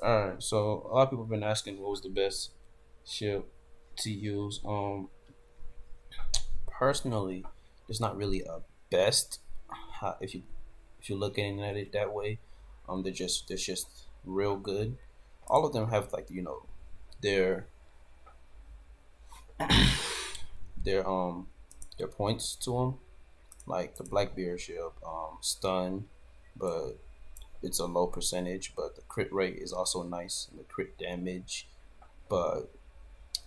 All right, so a lot of people have been asking what was the best ship to use. Personally, there's not really a best. If you're looking at it that way, they're just real good. All of them have like their their their points to them. Like the Blackbeard ship, stun, but it's a low percentage. But the crit rate is also nice, and the crit damage. But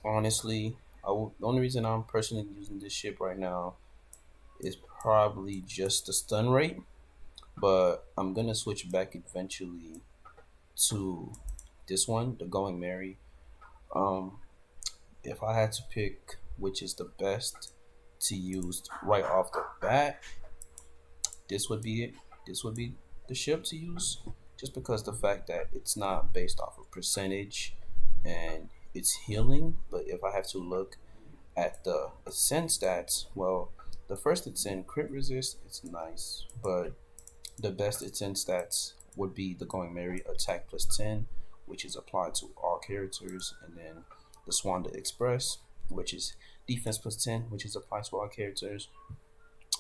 honestly, the only reason I'm personally using this ship right now is probably just the stun rate. But I'm gonna switch back eventually to this one, the Going Merry. Um, if I had to pick which is the best to use right off the bat, this would be it. This would be the ship to use, just because the fact that it's not based off of percentage and it's healing. But if I have to look at the ascent stats, well, the first ascent crit resist, it's nice, but the best ascent stats would be the Going Merry attack plus 10, which is applied to all characters, and then the Swanda Express, which is defense plus 10, which is applied to all characters.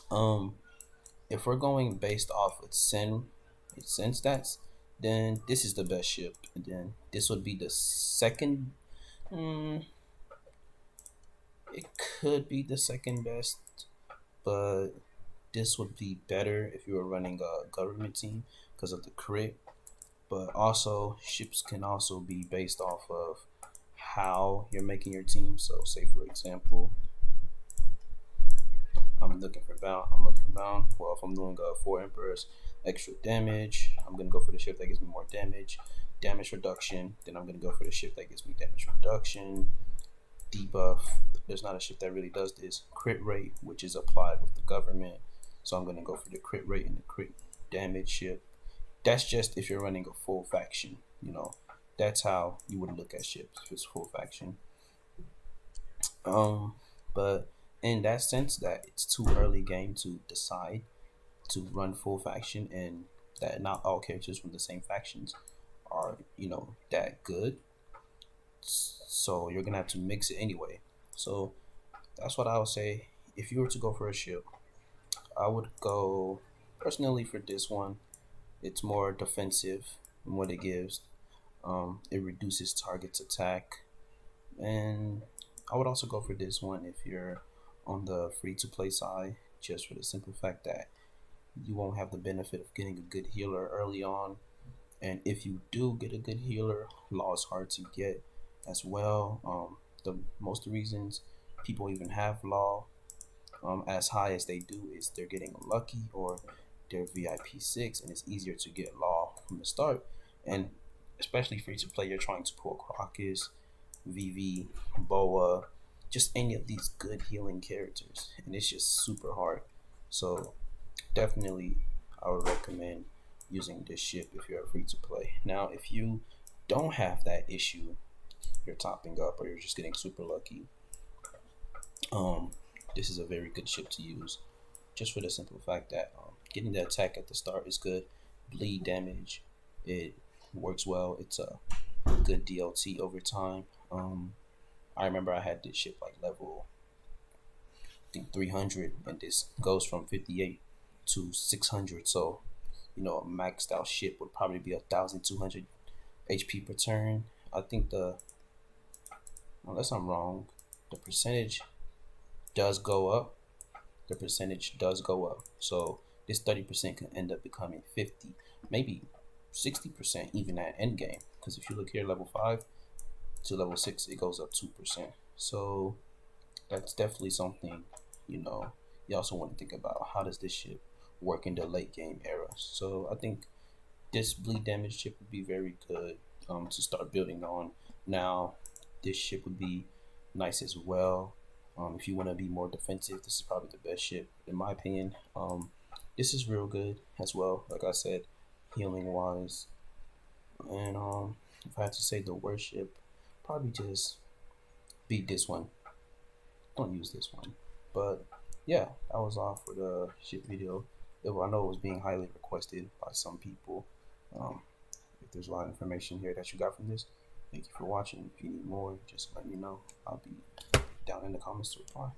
Um, if we're going based off ascent stats, then this is the best ship, and then this would be the second. Mm, it could be the second best, but this would be better if you were running a government team because of the crit. But also, ships can also be based off of how you're making your team. So, say for example, I'm looking for bound. I'm looking for bound. Well, if I'm doing four emperors, extra damage, I'm gonna go for the ship that gives me more damage reduction. Then I'm gonna go for the ship that gives me damage reduction, debuff. There's not a ship that really does this. Crit rate, which is applied with the government. So I'm gonna go for the crit rate and the crit damage ship. That's just if you're running a full faction. That's how you would look at ships if it's full faction. Um, but in that sense, that it's too early game to decide to run full faction, and that not all characters from the same factions are that good. So you're gonna have to mix it anyway. So that's what I would say. If you were to go for a ship, I would go personally for this one. It's more defensive in what it gives. It reduces target's attack, and I would also go for this one if you're on the free to play side, just for the simple fact that you won't have the benefit of getting a good healer early on. And if you do get a good healer, law is hard to get as well. The most reasons people even have law as high as they do is they're getting lucky, or they're VIP 6, and it's easier to get law from the start. And especially free to play, you're trying to pull Crocus, VV, Boa, just any of these good healing characters, and it's just super hard. So definitely, I would recommend using this ship if you're free to play. Now, if you don't have that issue, you're topping up or you're just getting super lucky. Um, this is a very good ship to use, just for the simple fact that getting the attack at the start is good. Bleed damage, it works well. It's a good DLT over time. I remember I had this ship like level I think 300, and this goes from 58 to 600. So a maxed out ship would probably be 1,200 HP per turn. I think unless I'm wrong, the percentage does go up. The percentage does go up. So this 30% can end up becoming 50, maybe 60% even at end game. Because if you look here, level 5 to level 6, it goes up 2%. So that's definitely something, you know, you also want to think about how does this ship work in the late game era. So I think this bleed damage ship would be very good to start building on. Now, this ship would be nice as well. If you want to be more defensive, this is probably the best ship in my opinion. This is real good as well. Like I said, healing wise, and if I had to say the worst ship, probably just beat this one. Don't use this one. But yeah, that was all for the ship video. I know it was being highly requested by some people. Um, if there's a lot of information here that you got from this. Thank you for watching. If you need more, just let me know. I'll be down in the comments to reply.